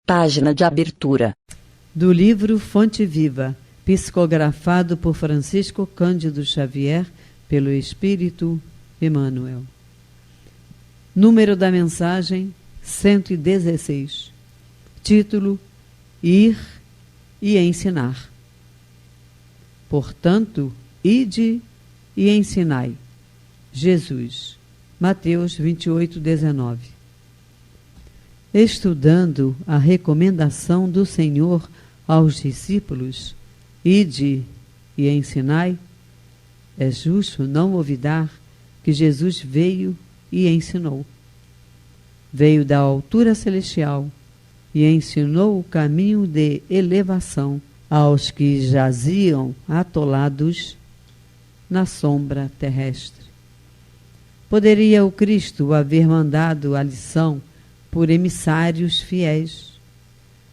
Página de abertura. Do livro Fonte Viva, psicografado por Francisco Cândido Xavier, pelo Espírito Emmanuel. Número da mensagem 116. Título: Ir e ensinar. Portanto, ide e ensinai. Jesus. Mateus 28:19. Estudando a recomendação do Senhor aos discípulos, ide e ensinai, é justo não olvidar que Jesus veio e ensinou. Veio da altura celestial e ensinou o caminho de elevação aos que jaziam atolados na sombra terrestre. Poderia o Cristo haver mandado a lição por emissários fiéis.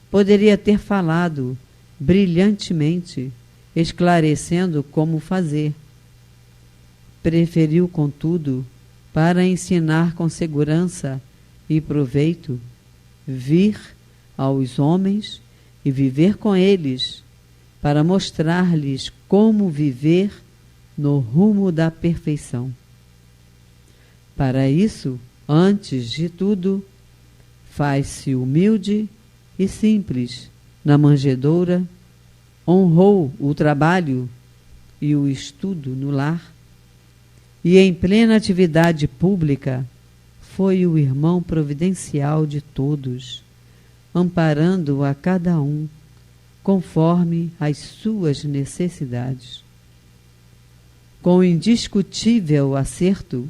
Poderia ter falado brilhantemente, esclarecendo como fazer. Preferiu, contudo, para ensinar com segurança e proveito, vir aos homens e viver com eles, para mostrar-lhes como viver no rumo da perfeição. Para isso, antes de tudo, faz-se humilde e simples na manjedoura, honrou o trabalho e o estudo no lar, e em plena atividade pública foi o irmão providencial de todos, amparando a cada um conforme as suas necessidades. Com indiscutível acerto,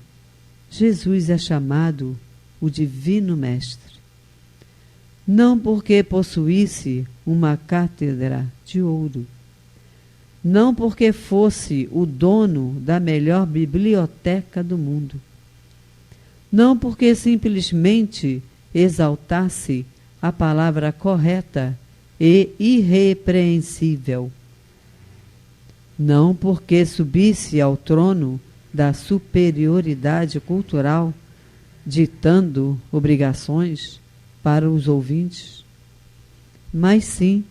Jesus é chamado o Divino Mestre. Não porque possuísse uma cátedra de ouro, não porque fosse o dono da melhor biblioteca do mundo, não porque simplesmente exaltasse a palavra correta e irrepreensível, não porque subisse ao trono da superioridade cultural, ditando obrigações para os ouvintes, mas sim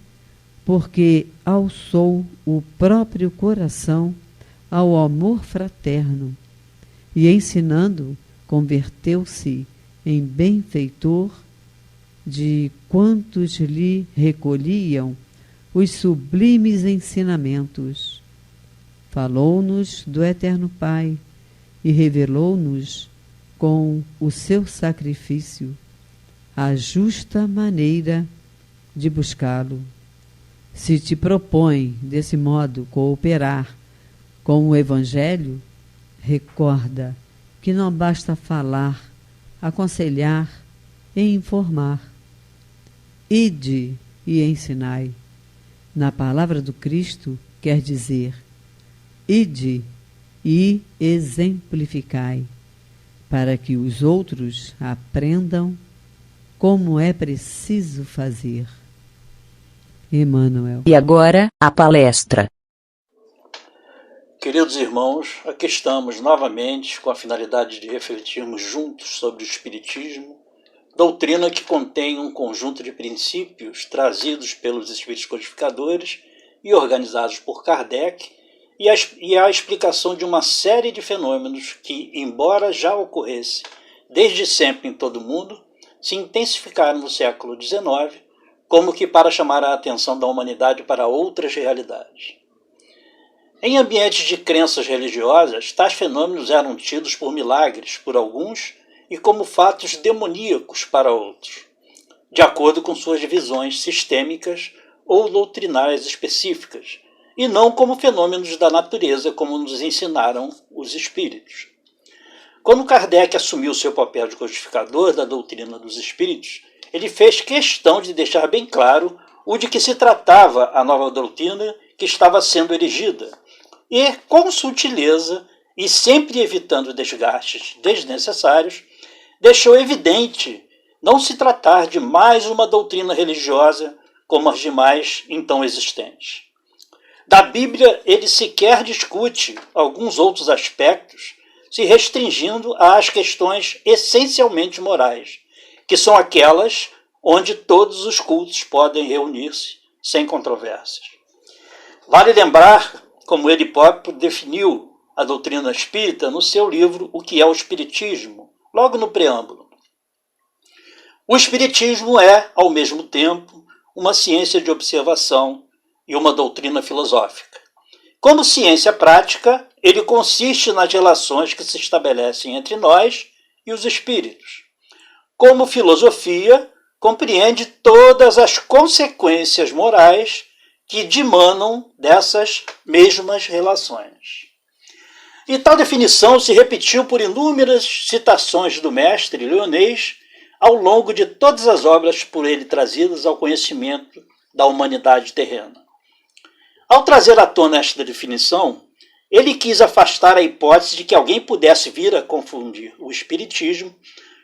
porque alçou o próprio coração ao amor fraterno e, ensinando, converteu-se em benfeitor de quantos lhe recolhiam os sublimes ensinamentos. Falou-nos do Eterno Pai e revelou-nos com o seu sacrifício a justa maneira de buscá-lo. Se te propõe, desse modo, cooperar com o Evangelho, recorda que não basta falar, aconselhar e informar. Ide e ensinai. Na palavra do Cristo, quer dizer, ide e exemplificai, para que os outros aprendam como é preciso fazer. Emmanuel. E agora, a palestra. Queridos irmãos, aqui estamos novamente com a finalidade de refletirmos juntos sobre o Espiritismo, doutrina que contém um conjunto de princípios trazidos pelos Espíritos Codificadores e organizados por Kardec, e a explicação de uma série de fenômenos que, embora já ocorresse desde sempre em todo o mundo, se intensificaram no século XIX, como que para chamar a atenção da humanidade para outras realidades. Em ambientes de crenças religiosas, tais fenômenos eram tidos por milagres por alguns e como fatos demoníacos para outros, de acordo com suas visões sistêmicas ou doutrinárias específicas, e não como fenômenos da natureza, como nos ensinaram os espíritos. Quando Kardec assumiu seu papel de codificador da doutrina dos espíritos, ele fez questão de deixar bem claro o de que se tratava a nova doutrina que estava sendo erigida, e, com sutileza e sempre evitando desgastes desnecessários, deixou evidente não se tratar de mais uma doutrina religiosa como as demais então existentes. Da Bíblia, ele sequer discute alguns outros aspectos, se restringindo às questões essencialmente morais, que são aquelas onde todos os cultos podem reunir-se sem controvérsias. Vale lembrar como ele próprio definiu a doutrina espírita no seu livro O que é o Espiritismo, logo no preâmbulo. O Espiritismo é, ao mesmo tempo, uma ciência de observação e uma doutrina filosófica. Como ciência prática, ele consiste nas relações que se estabelecem entre nós e os espíritos. Como filosofia, compreende todas as consequências morais que dimanam dessas mesmas relações. E tal definição se repetiu por inúmeras citações do mestre leonês ao longo de todas as obras por ele trazidas ao conhecimento da humanidade terrena. Ao trazer à tona esta definição, ele quis afastar a hipótese de que alguém pudesse vir a confundir o espiritismo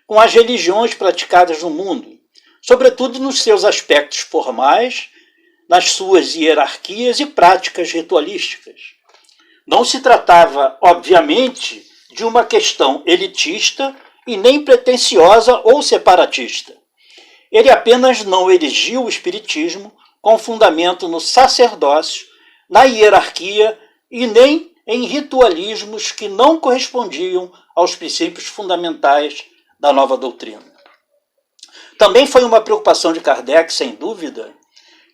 com as religiões praticadas no mundo, sobretudo nos seus aspectos formais, nas suas hierarquias e práticas ritualísticas. Não se tratava, obviamente, de uma questão elitista e nem pretensiosa ou separatista. Ele apenas não erigiu o espiritismo com fundamento no sacerdócio, na hierarquia e nem em ritualismos que não correspondiam aos princípios fundamentais da nova doutrina. Também foi uma preocupação de Kardec, sem dúvida,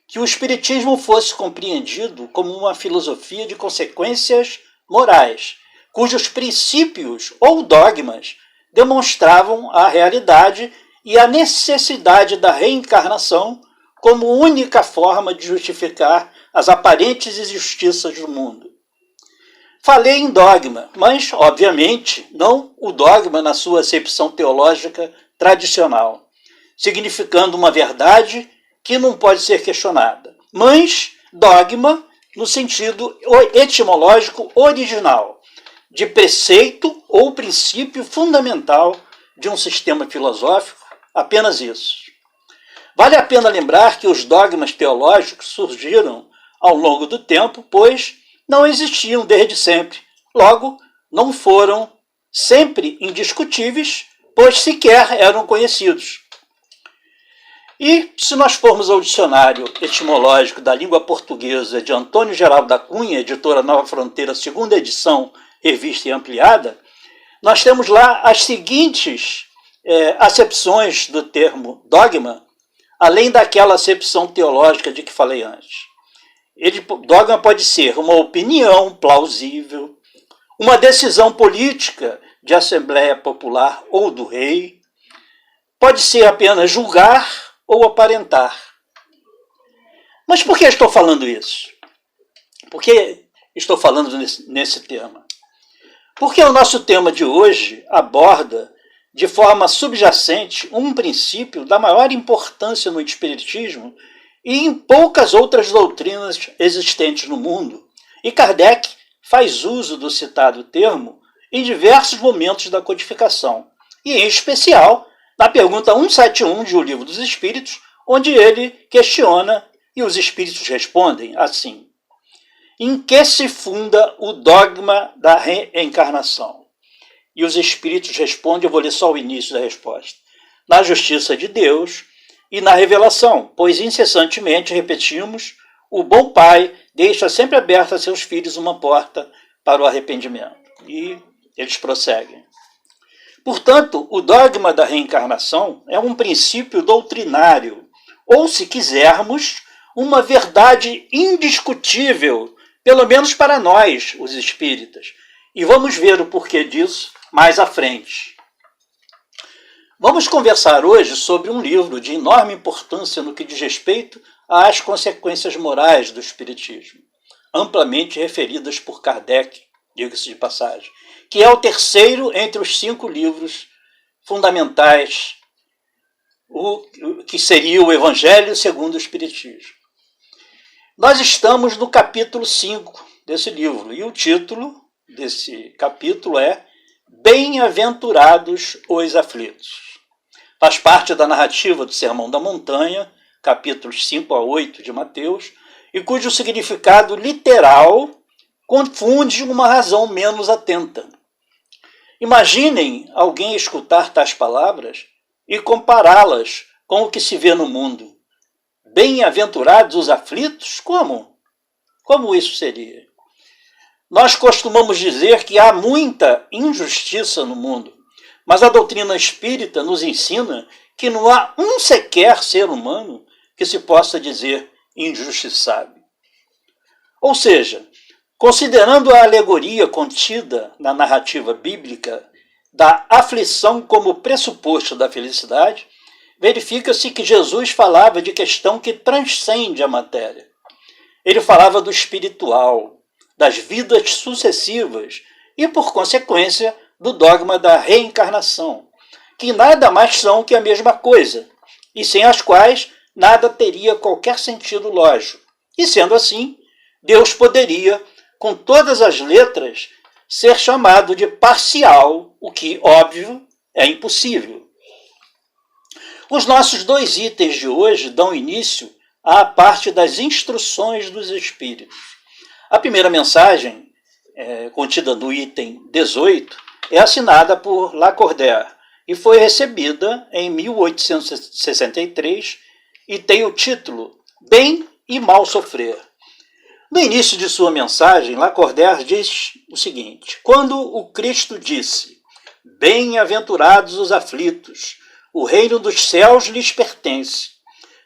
que o espiritismo fosse compreendido como uma filosofia de consequências morais, cujos princípios ou dogmas demonstravam a realidade e a necessidade da reencarnação como única forma de justificar as aparentes injustiças do mundo. Falei em dogma, mas, obviamente, não o dogma na sua acepção teológica tradicional, significando uma verdade que não pode ser questionada, mas dogma no sentido etimológico original, de preceito ou princípio fundamental de um sistema filosófico, apenas isso. Vale a pena lembrar que os dogmas teológicos surgiram ao longo do tempo, pois não existiam desde sempre, logo não foram sempre indiscutíveis, pois sequer eram conhecidos. E, se nós formos ao dicionário etimológico da língua portuguesa de Antônio Geraldo da Cunha, editora Nova Fronteira, segunda edição, revista e ampliada, nós temos lá as seguintes acepções do termo dogma, além daquela acepção teológica de que falei antes. Dogma pode ser uma opinião plausível, uma decisão política de Assembleia Popular ou do rei, pode ser apenas julgar ou aparentar. Mas por que estou falando isso? Por que estou falando nesse tema? Porque o nosso tema de hoje aborda de forma subjacente um princípio da maior importância no espiritismo e em poucas outras doutrinas existentes no mundo. E Kardec faz uso do citado termo em diversos momentos da codificação, e em especial na pergunta 171 de O Livro dos Espíritos, onde ele questiona e os espíritos respondem assim: em que se funda o dogma da reencarnação? E os espíritos respondem, eu vou ler só o início da resposta: na justiça de Deus e na revelação, pois incessantemente repetimos, o bom pai deixa sempre aberta a seus filhos uma porta para o arrependimento. E eles prosseguem. Portanto, o dogma da reencarnação é um princípio doutrinário, ou, se quisermos, uma verdade indiscutível, pelo menos para nós, os espíritas. E vamos ver o porquê disso mais à frente. Vamos conversar hoje sobre um livro de enorme importância no que diz respeito às consequências morais do espiritismo, amplamente referidas por Kardec, diga-se de passagem, que é o terceiro entre os 5 livros fundamentais, que seria o Evangelho segundo o Espiritismo. Nós estamos no capítulo 5 desse livro, e o título desse capítulo é Bem-aventurados os aflitos. Faz parte da narrativa do Sermão da Montanha, capítulos 5 a 8 de Mateus, e cujo significado literal confunde uma razão menos atenta. Imaginem alguém escutar tais palavras e compará-las com o que se vê no mundo. Bem-aventurados os aflitos? Como? Como isso seria? Nós costumamos dizer que há muita injustiça no mundo, mas a doutrina espírita nos ensina que não há um sequer ser humano que se possa dizer injustiçado. Ou seja, considerando a alegoria contida na narrativa bíblica da aflição como pressuposto da felicidade, verifica-se que Jesus falava de questão que transcende a matéria. Ele falava do espiritual, das vidas sucessivas e, por consequência, do dogma da reencarnação, que nada mais são que a mesma coisa, e sem as quais nada teria qualquer sentido lógico. E sendo assim, Deus poderia, com todas as letras, ser chamado de parcial, o que, óbvio, é impossível. Os nossos 2 itens de hoje dão início à parte das instruções dos Espíritos. A primeira mensagem, contida no item 18, é assinada por Lacordaire e foi recebida em 1863 e tem o título Bem e Mal Sofrer. No início de sua mensagem, Lacordaire diz o seguinte: quando o Cristo disse, bem-aventurados os aflitos, o reino dos céus lhes pertence,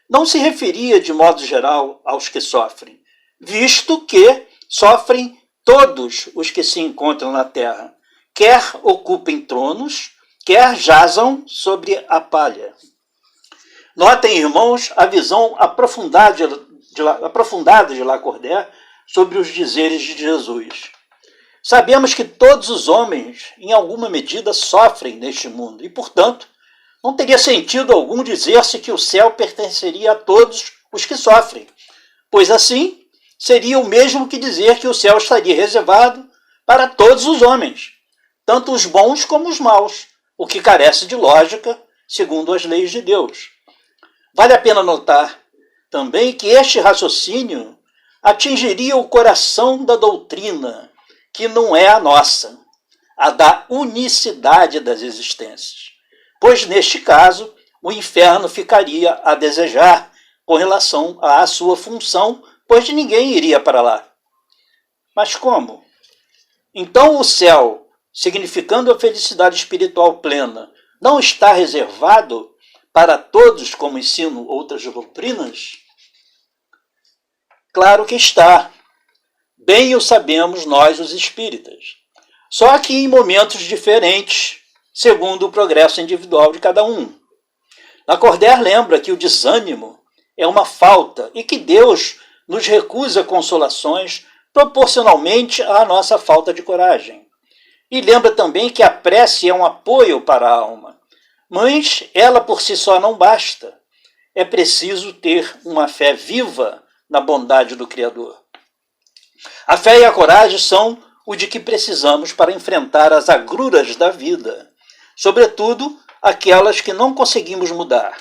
não se referia de modo geral aos que sofrem, visto que sofrem todos os que se encontram na terra, quer ocupem tronos, quer jazam sobre a palha. Notem, irmãos, a visão aprofundada de Lacordaire sobre os dizeres de Jesus. Sabemos que todos os homens, em alguma medida, sofrem neste mundo e, portanto, não teria sentido algum dizer-se que o céu pertenceria a todos os que sofrem, pois assim seria o mesmo que dizer que o céu estaria reservado para todos os homens, tanto os bons como os maus, o que carece de lógica, segundo as leis de Deus. Vale a pena notar também que este raciocínio atingiria o coração da doutrina, que não é a nossa, a da unicidade das existências. Pois, neste caso, o inferno ficaria a desejar com relação à sua função, pois ninguém iria para lá. Mas como? Então o céu, significando a felicidade espiritual plena, não está reservado para todos, como ensinam outras doutrinas? Claro que está. Bem o sabemos nós, os espíritas. Só que em momentos diferentes, segundo o progresso individual de cada um. Lacordaire lembra que o desânimo é uma falta e que Deus nos recusa consolações proporcionalmente à nossa falta de coragem. E lembra também que a prece é um apoio para a alma, mas ela por si só não basta. É preciso ter uma fé viva na bondade do Criador. A fé e a coragem são o de que precisamos para enfrentar as agruras da vida, sobretudo aquelas que não conseguimos mudar,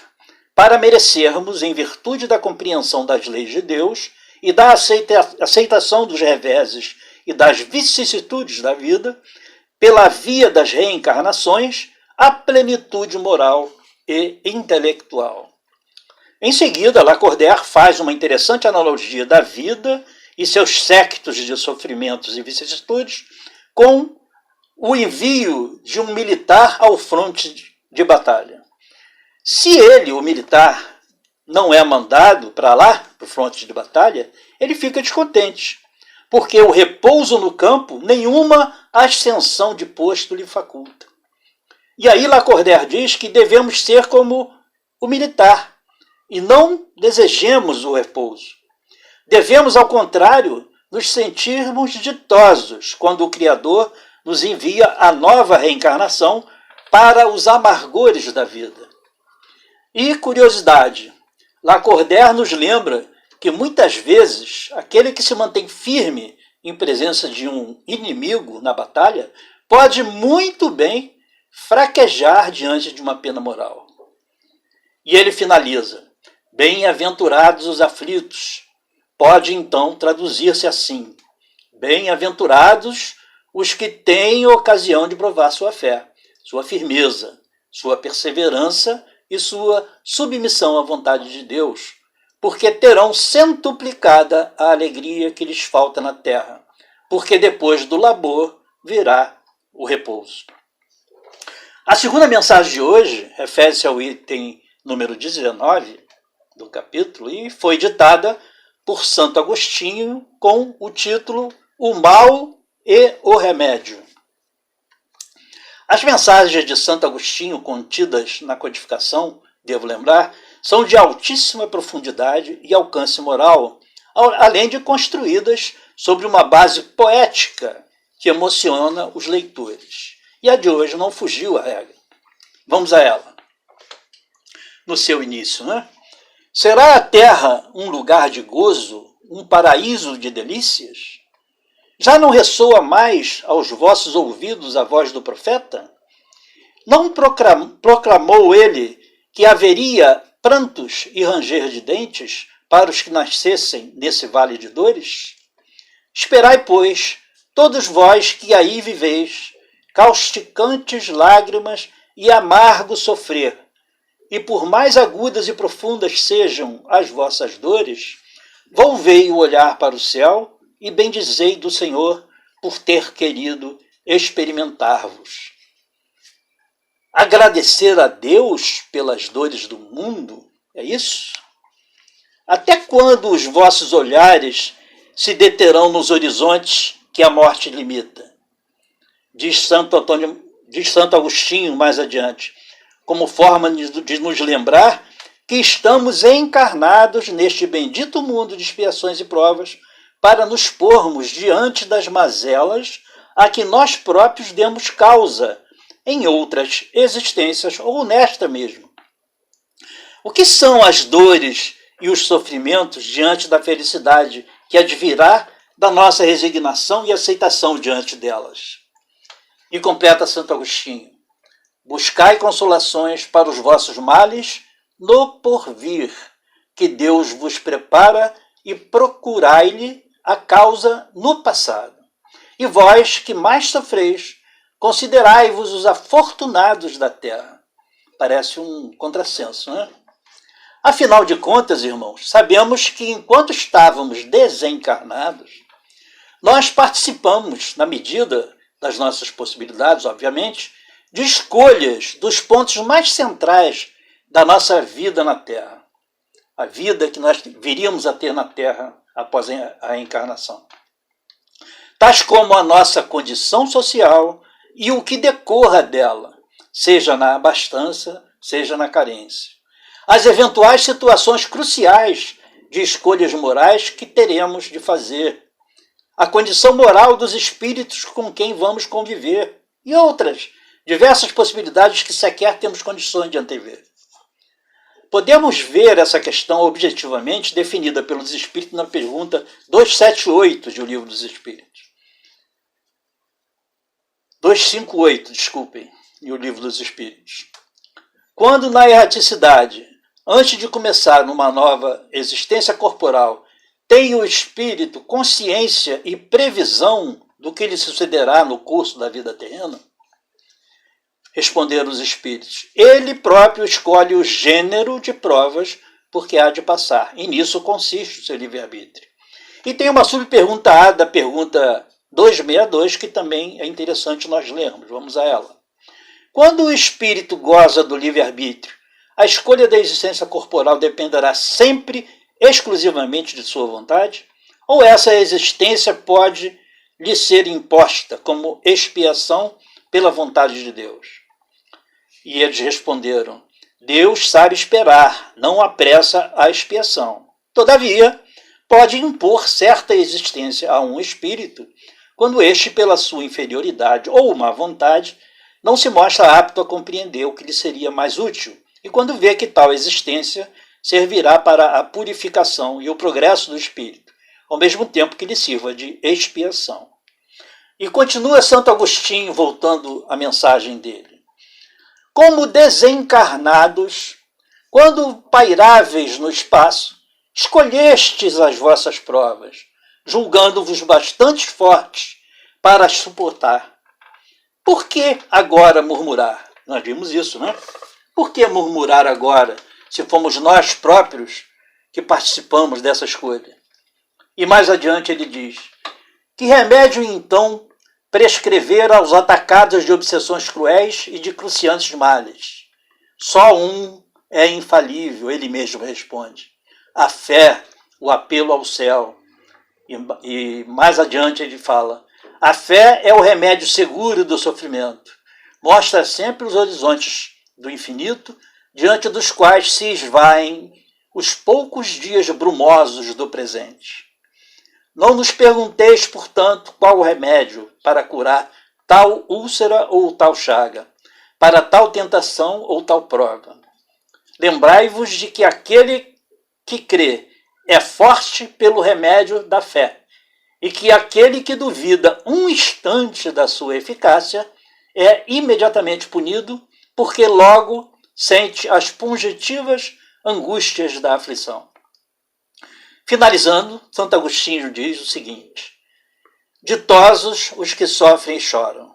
para merecermos, em virtude da compreensão das leis de Deus e da aceitação dos reveses e das vicissitudes da vida, pela via das reencarnações, a plenitude moral e intelectual. Em seguida, Lacordaire faz uma interessante analogia da vida e seus séquitos de sofrimentos e vicissitudes com o envio de um militar ao fronte de batalha. Se ele, o militar, não é mandado para lá, para o fronte de batalha, ele fica descontente, porque o repouso no campo nenhuma ascensão de posto lhe faculta. E aí Lacordaire diz que devemos ser como o militar, e não desejemos o repouso. Devemos, ao contrário, nos sentirmos ditosos quando o Criador nos envia a nova reencarnação para os amargores da vida. E, curiosidade, Lacordaire nos lembra que muitas vezes aquele que se mantém firme em presença de um inimigo na batalha pode muito bem fraquejar diante de uma pena moral. E ele finaliza: bem-aventurados os aflitos. Pode então traduzir-se assim: bem-aventurados os que têm ocasião de provar sua fé, sua firmeza, sua perseverança e sua submissão à vontade de Deus, porque terão centuplicada a alegria que lhes falta na terra, porque depois do labor virá o repouso. A segunda mensagem de hoje refere-se ao item número 19 do capítulo e foi ditada por Santo Agostinho com o título O Mal e o Remédio. As mensagens de Santo Agostinho contidas na codificação, devo lembrar, são de altíssima profundidade e alcance moral, além de construídas sobre uma base poética que emociona os leitores. E a de hoje não fugiu à regra. Vamos a ela. No seu início, né? Será a terra um lugar de gozo, um paraíso de delícias? Já não ressoa mais aos vossos ouvidos a voz do profeta? Não proclamou ele que haveria prantos e ranger de dentes para os que nascessem nesse vale de dores? Esperai, pois, todos vós que aí viveis, causticantes lágrimas e amargo sofrer, e por mais agudas e profundas sejam as vossas dores, volvei o olhar para o céu e bendizei do Senhor por ter querido experimentar-vos. Agradecer a Deus pelas dores do mundo, é isso? Até quando os vossos olhares se deterão nos horizontes que a morte limita? Diz Santo Agostinho mais adiante, como forma de nos lembrar que estamos encarnados neste bendito mundo de expiações e provas para nos pormos diante das mazelas a que nós próprios demos causa em outras existências ou nesta mesmo. O que são as dores e os sofrimentos diante da felicidade que advirá da nossa resignação e aceitação diante delas? E completa Santo Agostinho: buscai consolações para os vossos males no porvir, que Deus vos prepara, e procurai-lhe a causa no passado. E vós que mais sofreis, considerai-vos os afortunados da terra. Parece um contrassenso, não é? Afinal de contas, irmãos, sabemos que enquanto estávamos desencarnados, nós participamos, na medida das nossas possibilidades, obviamente, de escolhas dos pontos mais centrais da nossa vida na Terra. A vida que nós viríamos a ter na Terra após a encarnação. Tais como a nossa condição social e o que decorra dela, seja na abastança, seja na carência. As eventuais situações cruciais de escolhas morais que teremos de fazer, a condição moral dos espíritos com quem vamos conviver e outras diversas possibilidades que sequer temos condições de antever. Podemos ver essa questão objetivamente definida pelos Espíritos na pergunta 278 de O Livro dos Espíritos. 258, desculpem, e O Livro dos Espíritos. Quando na erraticidade, antes de começar numa nova existência corporal, tem o espírito consciência e previsão do que lhe sucederá no curso da vida terrena? Responderam os espíritos: ele próprio escolhe o gênero de provas porque há de passar, e nisso consiste o seu livre-arbítrio. E tem uma subpergunta A da pergunta 262 que também é interessante nós lermos. Vamos a ela. Quando o espírito goza do livre-arbítrio, a escolha da existência corporal dependerá sempre exclusivamente de sua vontade? Ou essa existência pode lhe ser imposta como expiação pela vontade de Deus? E eles responderam: Deus sabe esperar, não apressa a expiação. Todavia, pode impor certa existência a um espírito, quando este, pela sua inferioridade ou má vontade, não se mostra apto a compreender o que lhe seria mais útil, e quando vê que tal existência servirá para a purificação e o progresso do espírito, ao mesmo tempo que lhe sirva de expiação. E continua Santo Agostinho, voltando à mensagem dele. Como desencarnados, quando pairáveis no espaço, escolhestes as vossas provas, julgando-vos bastante fortes para as suportar. Por que agora murmurar? Nós vimos isso, né? Por que murmurar agora, se fomos nós próprios que participamos dessa escolha? E mais adiante ele diz: que remédio então prescrever aos atacados de obsessões cruéis e de cruciantes males? Só um é infalível, ele mesmo responde: a fé, o apelo ao céu. E mais adiante ele fala: a fé é o remédio seguro do sofrimento. Mostra sempre os horizontes do infinito, diante dos quais se esvaem os poucos dias brumosos do presente. Não nos pergunteis, portanto, qual o remédio para curar tal úlcera ou tal chaga, para tal tentação ou tal prova. Lembrai-vos de que aquele que crê é forte pelo remédio da fé, e que aquele que duvida um instante da sua eficácia é imediatamente punido, porque logo sente as pungetivas angústias da aflição. Finalizando, Santo Agostinho diz o seguinte: ditosos os que sofrem e choram,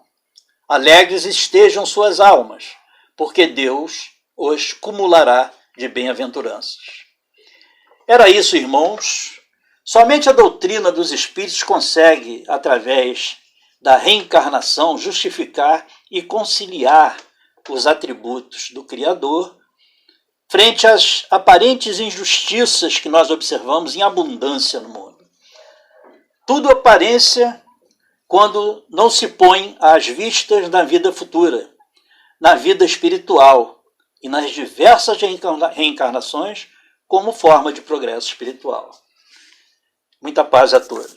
alegres estejam suas almas, porque Deus os cumulará de bem-aventuranças. Era isso, irmãos. Somente a doutrina dos Espíritos consegue, através da reencarnação, justificar e conciliar os atributos do Criador frente às aparentes injustiças que nós observamos em abundância no mundo. Tudo aparência quando não se põe às vistas na vida futura, na vida espiritual e nas diversas reencarnações como forma de progresso espiritual. Muita paz a todos.